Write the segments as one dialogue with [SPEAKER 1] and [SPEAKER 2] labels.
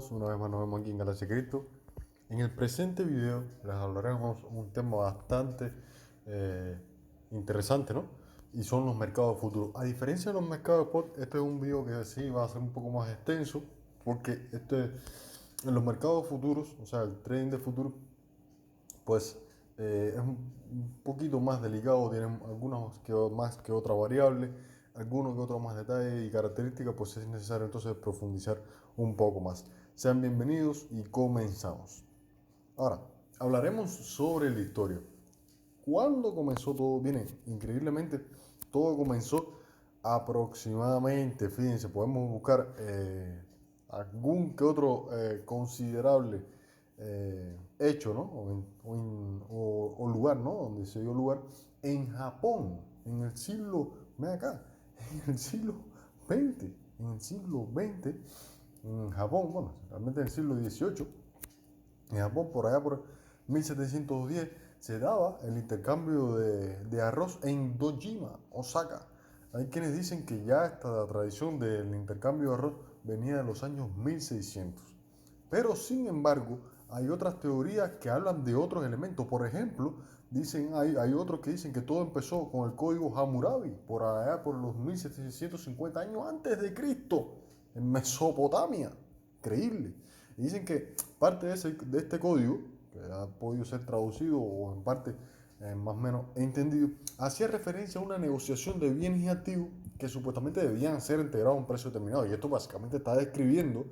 [SPEAKER 1] todos, una vez más nos vemos aquí en Galaxia Cripto. En el presente video les hablaremos un tema bastante eh, interesante, ¿no? Y son los mercados futuros. A diferencia de los mercados spot, este es un video que sí va a ser un poco más extenso, porque en los mercados futuros, o sea, el trading de futuros, pues es un poquito más delicado, tienen algunas más que otra variable, algunos que otros más detalles y características, pues es necesario entonces profundizar un poco más. Sean bienvenidos y comenzamos. Ahora, hablaremos sobre la historia. ¿Cuándo comenzó todo? Viene, increíblemente, todo comenzó aproximadamente, fíjense, podemos buscar algún que otro considerable hecho, ¿no? O lugar, ¿no? Donde se dio lugar en Japón, en el siglo, ven acá, en el siglo XX, en el siglo XX, en Japón, bueno, realmente en el siglo XVIII, en Japón, por allá por 1710, se daba el intercambio de arroz en Dojima, Osaka. Hay quienes dicen que ya esta tradición del intercambio de arroz venía de los años 1600. Pero sin embargo, hay otras teorías que hablan de otros elementos. Por ejemplo, hay otros que dicen que todo empezó con el código Hammurabi, por allá por los 1750 años antes de Cristo, en Mesopotamia. Increíble. Y dicen que parte de este código, que ha podido ser traducido o en parte más o menos entendido, hacía referencia a una negociación de bienes y activos que supuestamente debían ser entregados a un precio determinado. Y esto básicamente está describiendo,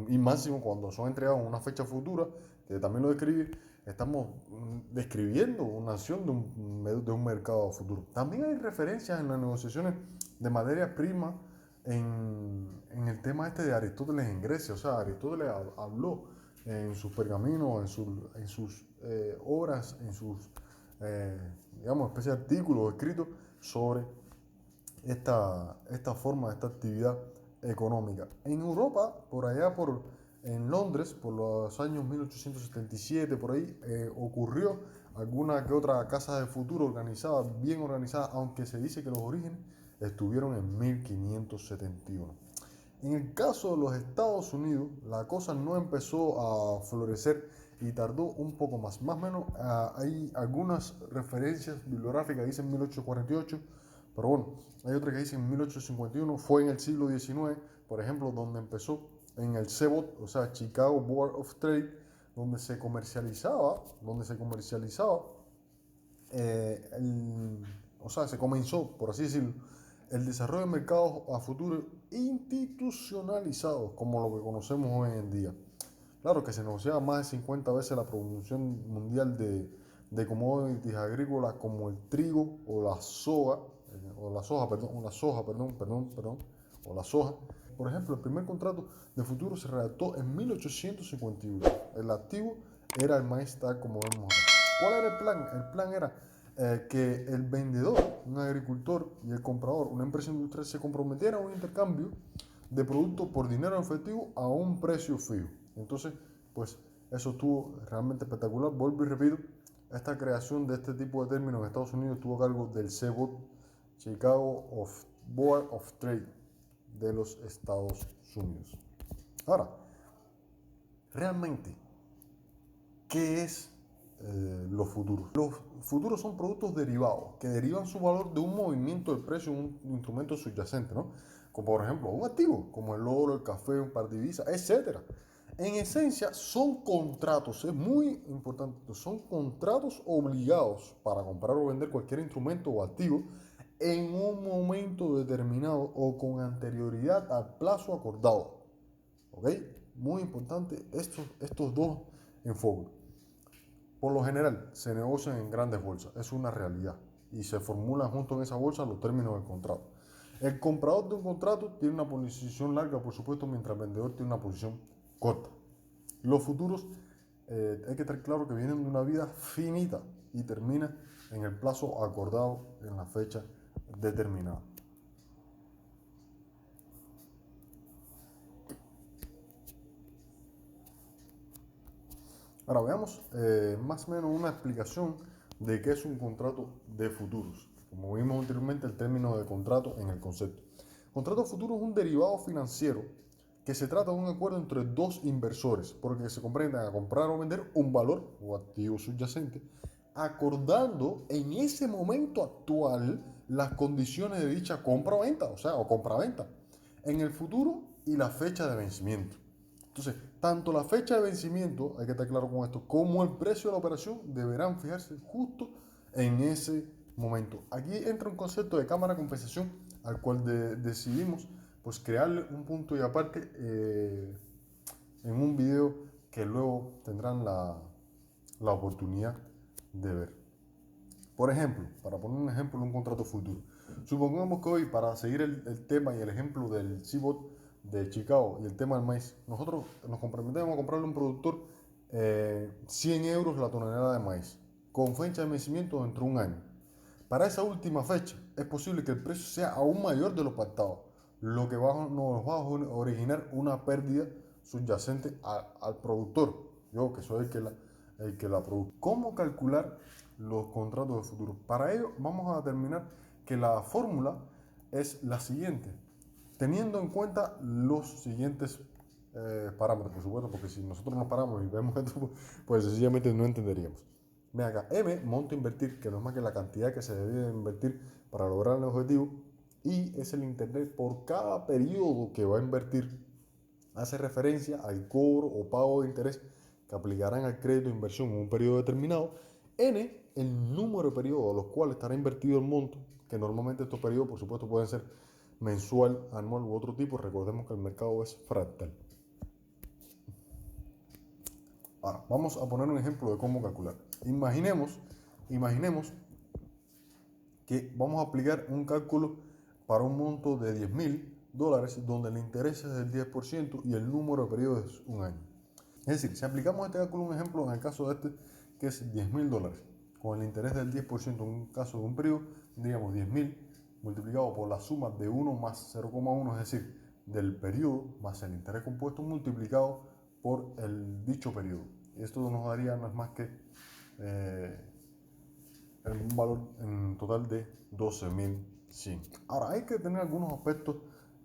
[SPEAKER 1] y máximo cuando son entregados en una fecha futura, que también lo describe, estamos describiendo una acción de un mercado futuro. También hay referencias en las negociaciones de materias primas en el tema este de Aristóteles en Grecia. O sea, Aristóteles habló en sus pergaminos, en sus obras, en sus, digamos, especie de artículos escritos sobre esta forma, esta actividad económica. En Europa, por allá en Londres, por los años 1877, por ahí, ocurrió alguna que otra casa de futuro organizada, bien organizada, aunque se dice que los orígenes estuvieron en 1571. En el caso de los Estados Unidos, la cosa no empezó a florecer y tardó un poco más. Más o menos hay algunas referencias bibliográficas que dicen 1848, pero bueno, hay otras que dicen 1851. Fue en el siglo XIX, por ejemplo, donde empezó en el CBOT, o sea, Chicago Board of Trade, donde se comercializaba eh, el, o sea, se comenzó, por así decirlo, el desarrollo de mercados a futuro institucionalizados, como lo que conocemos hoy en día. Claro que se negociaba más de 50 veces la producción mundial de commodities agrícolas como el trigo o la soja, o la soja. Por ejemplo, el primer contrato de futuro se redactó en 1851. El activo era el maíz tal como vemos acá. ¿Cuál era el plan? El plan era que el vendedor, un agricultor, y el comprador, una empresa industrial, se comprometieran a un intercambio de productos por dinero en efectivo a un precio fijo. Entonces, pues eso estuvo realmente espectacular. Vuelvo y repito, esta creación de este tipo de términos en Estados Unidos estuvo a cargo del CBOT, Chicago Board of Trade de los Estados Unidos. Ahora, realmente, ¿qué es los futuros? Los futuros son productos derivados que derivan su valor de un movimiento del precio de un instrumento subyacente, ¿no? Como por ejemplo un activo, como el oro, el café, un par de divisas, etc. En esencia son contratos, es muy importante, son contratos obligados para comprar o vender cualquier instrumento o activo en un momento determinado o con anterioridad al plazo acordado. ¿Ok? Muy importante estos dos enfoques. Por lo general, se negocian en grandes bolsas, es una realidad, y se formulan junto en esa bolsa los términos del contrato. El comprador de un contrato tiene una posición larga, por supuesto, mientras el vendedor tiene una posición corta. Los futuros, hay que estar claro que vienen de una vida finita y termina en el plazo acordado en la fecha determinada. Ahora veamos más o menos una explicación de qué es un contrato de futuros. Como vimos anteriormente, el término de contrato en el concepto. Contrato futuro es un derivado financiero que se trata de un acuerdo entre dos inversores, porque se comprenden a comprar o vender un valor o activo subyacente, acordando en ese momento actual las condiciones de dicha compra o venta, o sea, o compra-venta, en el futuro y la fecha de vencimiento. Entonces, tanto la fecha de vencimiento, hay que estar claro con esto, como el precio de la operación deberán fijarse justo en ese momento. Aquí entra un concepto de cámara de compensación al cual decidimos pues crearle un punto y aparte en un video que luego tendrán la oportunidad de ver. Por ejemplo, para poner un ejemplo de un contrato futuro, supongamos que hoy, para seguir el tema y el ejemplo del CBOT de Chicago y el tema del maíz, nosotros nos comprometemos a comprarle a un productor 100 euros la tonelada de maíz, con fecha de vencimiento dentro de un año. Para esa última fecha, es posible que el precio sea aún mayor de lo pactado, lo que nos va a originar una pérdida subyacente al productor. Yo, que soy el que la produce. ¿Cómo calcular los contratos de futuro? Para ello, vamos a determinar que la fórmula es la siguiente, teniendo en cuenta los siguientes parámetros, por supuesto, porque si nosotros nos paramos y vemos esto, pues sencillamente no entenderíamos. Ven acá, M, monto a invertir, que no es más que la cantidad que se debe invertir para lograr el objetivo, y es el interés por cada periodo que va a invertir. Hace referencia al cobro o pago de interés que aplicarán al crédito de inversión en un periodo determinado. N, el número de periodos a los cuales estará invertido el monto, que normalmente estos periodos, por supuesto, pueden ser mensual, anual u otro tipo. Recordemos que el mercado es fractal. Ahora, vamos a poner un ejemplo de cómo calcular. Imaginemos que vamos a aplicar un cálculo para un monto de $10.000, donde el interés es del 10% y el número de periodos es un año. Es decir, si aplicamos este cálculo, un ejemplo en el caso de este, que es $10.000, con el interés del 10% en un caso de un periodo, tendríamos 10.000 multiplicado por la suma de 1 más 0,1, es decir, del periodo más el interés compuesto multiplicado por el dicho periodo. Esto nos daría no es más que un valor en total de 12.100. Ahora, hay que tener algunos aspectos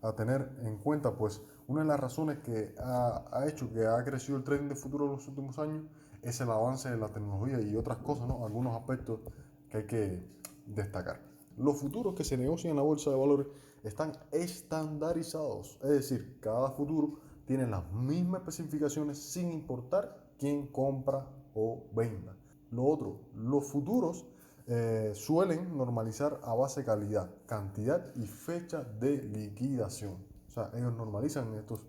[SPEAKER 1] a tener en cuenta, pues una de las razones que ha hecho que ha crecido el trading de futuro en los últimos años es el avance de la tecnología y otras cosas, ¿no? Algunos aspectos que hay que destacar. Los futuros que se negocian en la bolsa de valores están estandarizados, es decir, cada futuro tiene las mismas especificaciones sin importar quién compra o venda. Lo otro, los futuros suelen normalizar a base de calidad, cantidad y fecha de liquidación. O sea, ellos normalizan estos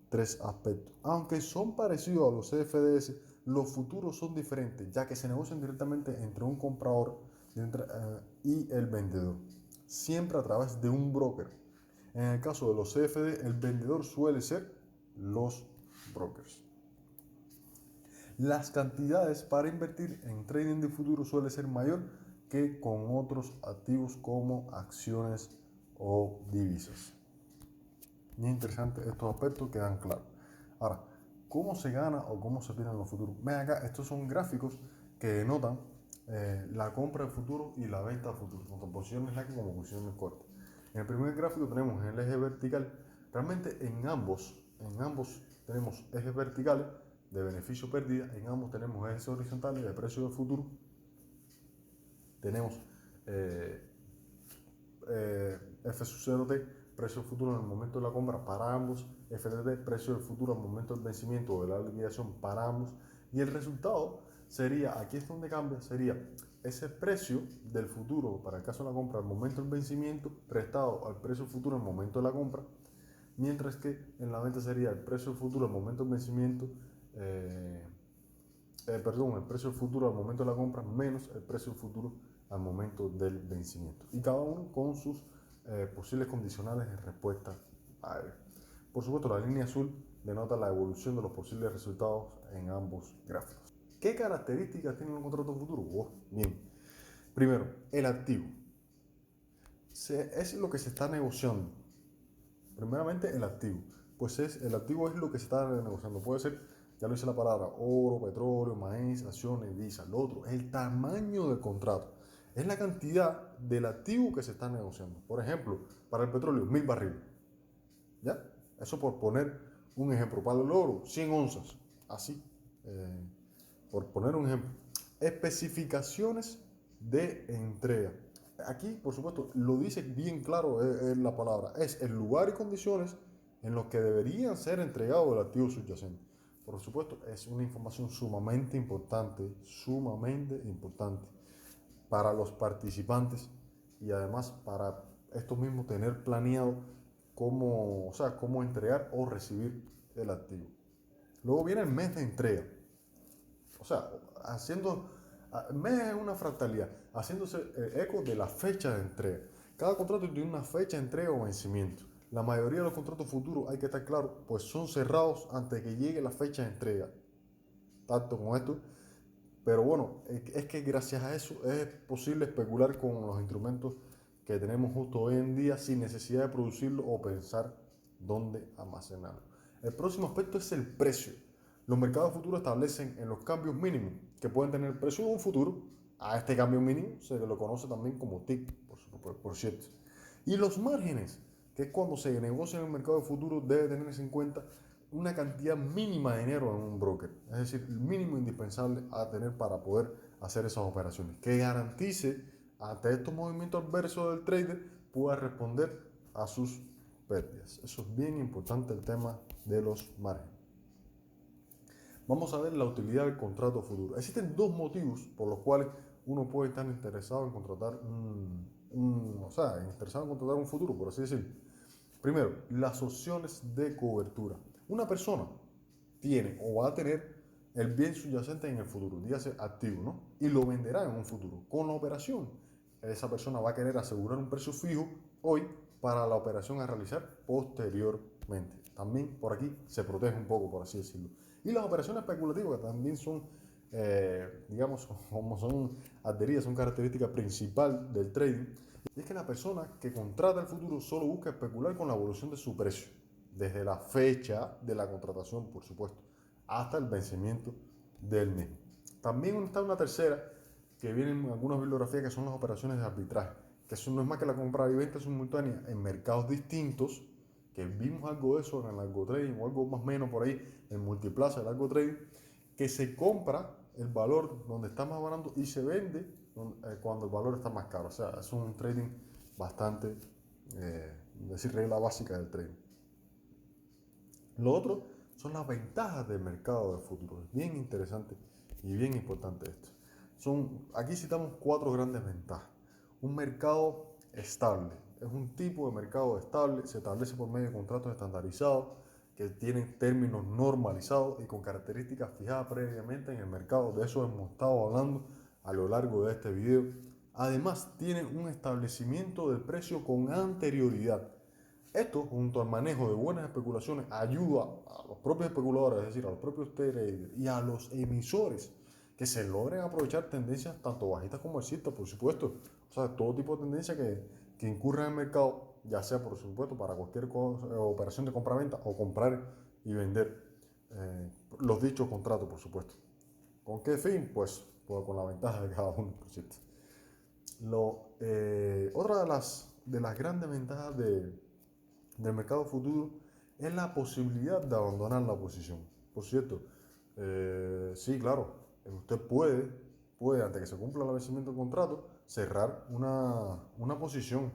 [SPEAKER 1] tres aspectos. Aunque son parecidos a los CFDs, los futuros son diferentes, ya que se negocian directamente entre un comprador y el vendedor, siempre a través de un broker. En el caso de los CFD, el vendedor suele ser los brokers. Las cantidades para invertir en trading de futuro suele ser mayor que con otros activos como acciones o divisas. Muy interesante, estos aspectos quedan claros. Ahora, ¿cómo se gana o cómo se pierde en los futuros? Ven acá, estos son gráficos que denotan la compra de futuro y la venta de futuro, tanto posiciones largas como posiciones cortas. En el primer gráfico tenemos el eje vertical. Realmente en ambos tenemos ejes verticales de beneficio pérdida, en ambos tenemos ejes horizontales de precio del futuro, tenemos F sub 0T, precio del futuro en el momento de la compra para ambos, FTT, precio del futuro al momento del vencimiento o de la liquidación para ambos, y el resultado sería, aquí es donde cambia, sería ese precio del futuro para el caso de la compra al momento del vencimiento prestado al precio futuro al momento de la compra, mientras que en la venta sería el precio futuro al momento del vencimiento, el precio futuro al momento de la compra menos el precio futuro al momento del vencimiento. Y cada uno con sus posibles condicionales de respuesta a él. Por supuesto, la línea azul denota la evolución de los posibles resultados en ambos gráficos. ¿Qué características tiene un contrato futuro? Bien, primero, el activo. Es lo que se está negociando. Primeramente, el activo. Pues el activo es lo que se está negociando. Puede ser, ya lo dice la palabra, oro, petróleo, maíz, acciones, divisas. Lo otro, el tamaño del contrato. Es la cantidad del activo que se está negociando. Por ejemplo, para el petróleo, 1.000 barriles. ¿Ya? Eso por poner un ejemplo. Para el oro, 100 onzas. Así, eh, por poner un ejemplo. Especificaciones de entrega. Aquí, por supuesto, lo dice bien claro la palabra. Es el lugar y condiciones en los que deberían ser entregados el activo subyacente. Por supuesto, es una información sumamente importante para los participantes y además para estos mismos tener planeado cómo, o sea, cómo entregar o recibir el activo. Luego viene el mes de entrega. O sea, mes es una fractalidad, haciéndose eco de la fecha de entrega. Cada contrato tiene una fecha de entrega o vencimiento. La mayoría de los contratos futuros, hay que estar claro, pues son cerrados antes de que llegue la fecha de entrega. Tanto con esto. Pero bueno, es que gracias a eso es posible especular con los instrumentos que tenemos justo hoy en día sin necesidad de producirlo o pensar dónde almacenarlo. El próximo aspecto es el precio. Los mercados futuros establecen en los cambios mínimos que pueden tener el precio de un futuro. A este cambio mínimo se lo conoce también como TIC, por cierto. Y los márgenes, que es cuando se negocia en el mercado de futuros, debe tenerse en cuenta una cantidad mínima de dinero en un broker, es decir, el mínimo indispensable a tener para poder hacer esas operaciones, que garantice ante estos movimientos adversos del trader pueda responder a sus pérdidas. Eso es bien importante, el tema de los márgenes. Vamos a ver la utilidad del contrato futuro. Existen dos motivos por los cuales uno puede estar interesado en contratar un futuro, por así decirlo. Primero, las opciones de cobertura. Una persona tiene o va a tener el bien subyacente en el futuro, dígase activo, ¿no? Y lo venderá en un futuro. Con la operación, esa persona va a querer asegurar un precio fijo hoy para la operación a realizar posteriormente. También por aquí se protege un poco, por así decirlo. Y las operaciones especulativas, que también son, digamos, como son adheridas, son característica principal del trading. Y es que la persona que contrata el futuro solo busca especular con la evolución de su precio, desde la fecha de la contratación, por supuesto, hasta el vencimiento del mismo. También está una tercera, que viene en algunas bibliografías, que son las operaciones de arbitraje, que eso no es más que la compra y venta simultánea en mercados distintos, que vimos algo de eso en el algo trading o algo más o menos por ahí en multiplaza, el algo trading, que se compra el valor donde está más barato y se vende cuando el valor está más caro. O sea, es un trading bastante, decir, regla básica del trading. Lo otro son las ventajas del mercado de futuros. Es bien interesante y bien importante esto. Aquí citamos 4 grandes ventajas. Un mercado estable. Es un tipo de mercado estable, se establece por medio de contratos estandarizados que tienen términos normalizados y con características fijadas previamente en el mercado. De eso hemos estado hablando a lo largo de este video. Además, tiene un establecimiento del precio con anterioridad. Esto, junto al manejo de buenas especulaciones, ayuda a los propios especuladores, es decir, a los propios traders y a los emisores que se logren aprovechar tendencias tanto bajistas como alcistas, por supuesto. O sea, todo tipo de tendencia que incurra en el mercado, ya sea, por supuesto, para cualquier operación de compra-venta o comprar y vender los dichos contratos, por supuesto. ¿Con qué fin? Pues con la ventaja de cada uno, por cierto. Otra de las grandes ventajas del mercado futuro es la posibilidad de abandonar la posición. Por cierto, sí, claro, usted puede, antes que se cumpla el vencimiento del contrato, cerrar una posición.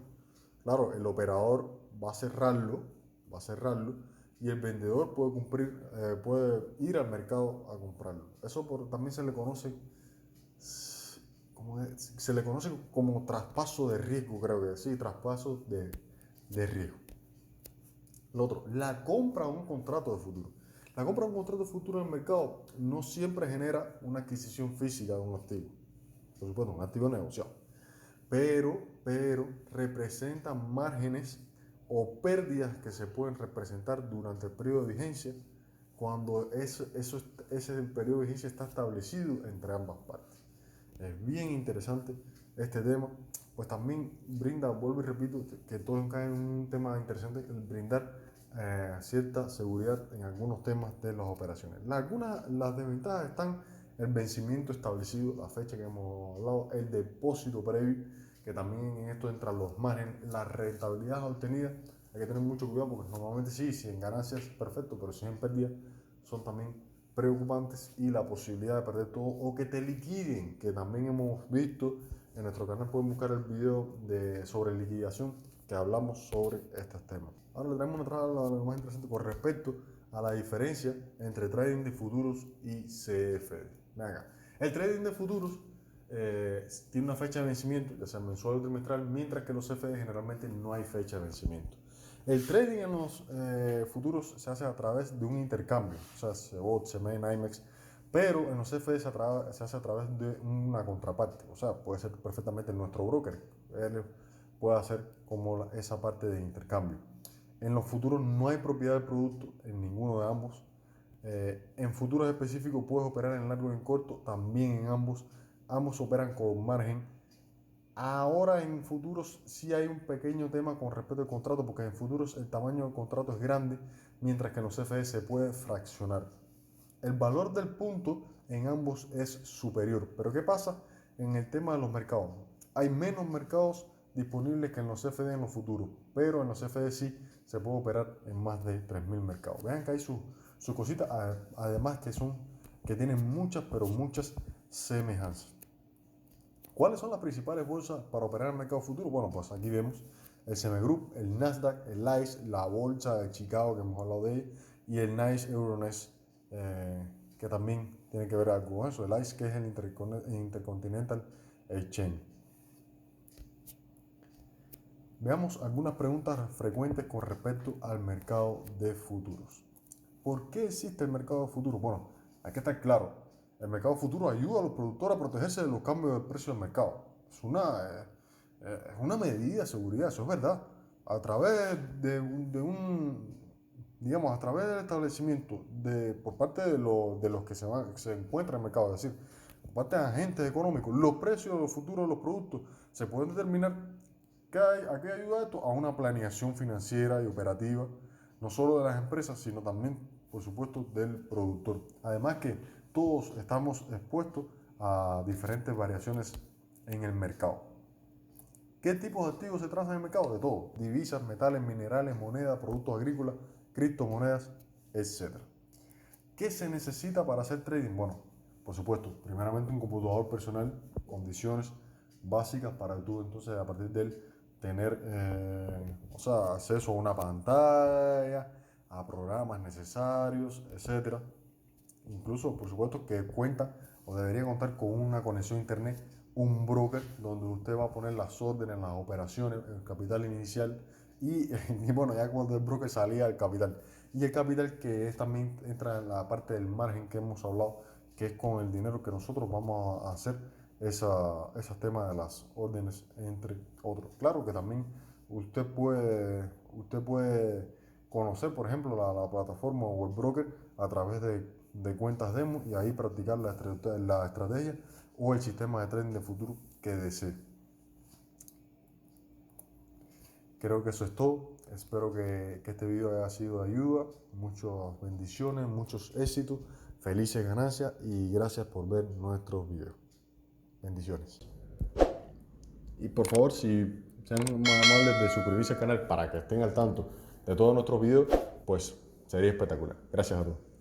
[SPEAKER 1] Claro, el operador va a cerrarlo y el vendedor puede ir al mercado a comprarlo. Eso también se le conoce como traspaso de riesgo, creo que sí, traspaso de riesgo. Lo otro, la compra de un contrato de futuro. La compra de un contrato de futuro en el mercado no siempre genera una adquisición física de un activo. Por supuesto, un activo negociado. Pero representa márgenes o pérdidas que se pueden representar durante el periodo de vigencia cuando ese periodo de vigencia está establecido entre ambas partes. Es bien interesante este tema, pues también brinda, vuelvo y repito, que todo cae en un tema interesante, el brindar cierta seguridad en algunos temas de las operaciones. Las desventajas están el vencimiento establecido, la fecha que hemos hablado, el depósito previo, que también en esto entran los márgenes, la rentabilidad obtenida hay que tener mucho cuidado porque normalmente sí, si en ganancias, perfecto, pero si en pérdida son también preocupantes y la posibilidad de perder todo o que te liquiden, que también hemos visto en nuestro canal, pueden buscar el video sobre liquidación que hablamos sobre estos temas. Ahora le traemos lo más interesante con respecto a la diferencia entre trading de futuros y CFD. Venga, el trading de futuros tiene una fecha de vencimiento, ya sea mensual o trimestral, mientras que los CFD generalmente no hay fecha de vencimiento. El trading en los futuros se hace a través de un intercambio, o sea, CBOT, CME, NYMEX, pero en los CFD se hace a través de una contraparte, o sea, puede ser perfectamente nuestro broker, él puede hacer como esa parte de intercambio. En los futuros no hay propiedad del producto en ninguno de ambos. En futuros específicos puedes operar en largo y en corto, también en ambos. Ambos operan con margen. Ahora en futuros sí hay un pequeño tema con respecto al contrato, porque en futuros el tamaño del contrato es grande, mientras que en los CFD se puede fraccionar. El valor del punto en ambos es superior. Pero ¿qué pasa en el tema de los mercados? Hay menos mercados disponibles que en los CFD en los futuros, pero en los CFD sí se puede operar en más de 3.000 mercados. Vean que hay sus cositas, además que tienen muchas, pero muchas semejanzas. ¿Cuáles son las principales bolsas para operar en el mercado futuro? Bueno, pues aquí vemos el CME Group, el Nasdaq, el ICE, la bolsa de Chicago que hemos hablado de ella, y el NYSE Euronext, que también tiene que ver algo con eso. El ICE, que es el Intercontinental Exchange. Veamos algunas preguntas frecuentes con respecto al mercado de futuros. ¿Por qué existe el mercado de futuros? Bueno, hay que estar claro. El mercado futuro ayuda a los productores a protegerse de los cambios del precio del mercado. Es una medida de seguridad, eso es verdad. A través digamos, a través del establecimiento por parte de los que se encuentran en el mercado, es decir, por parte de agentes económicos, los precios de los futuros de los productos se pueden determinar. ¿A qué ayuda esto? A una planeación financiera y operativa, no solo de las empresas, sino también, por supuesto, del productor. Además que todos estamos expuestos a diferentes variaciones en el mercado. ¿Qué tipos de activos se transan en el mercado? De todo. Divisas, metales, minerales, monedas, productos agrícolas, criptomonedas, etc. ¿Qué se necesita para hacer trading? Bueno, por supuesto, primeramente un computador personal, condiciones básicas para tú entonces a partir de él tener acceso a una pantalla, a programas necesarios, etc. Incluso, por supuesto, que cuenta o debería contar con una conexión a internet, un broker donde usted va a poner las órdenes, las operaciones, el capital inicial y bueno, ya cuando el broker salía el capital. Y el capital que también entra en la parte del margen que hemos hablado, que es con el dinero que nosotros vamos a hacer esos temas de las órdenes, entre otros. Claro que también usted puede conocer, por ejemplo, la plataforma o el broker a través de cuentas demo y ahí practicar la estrategia o el sistema de trading de futuro que desee. Creo que eso es todo. Espero que este video haya sido de ayuda. Muchas bendiciones, muchos éxitos, felices ganancias y gracias por ver nuestros videos. Bendiciones. Y por favor, si sean más amables de suscribirse al canal para que estén al tanto de todos nuestros videos, pues sería espectacular. Gracias a todos.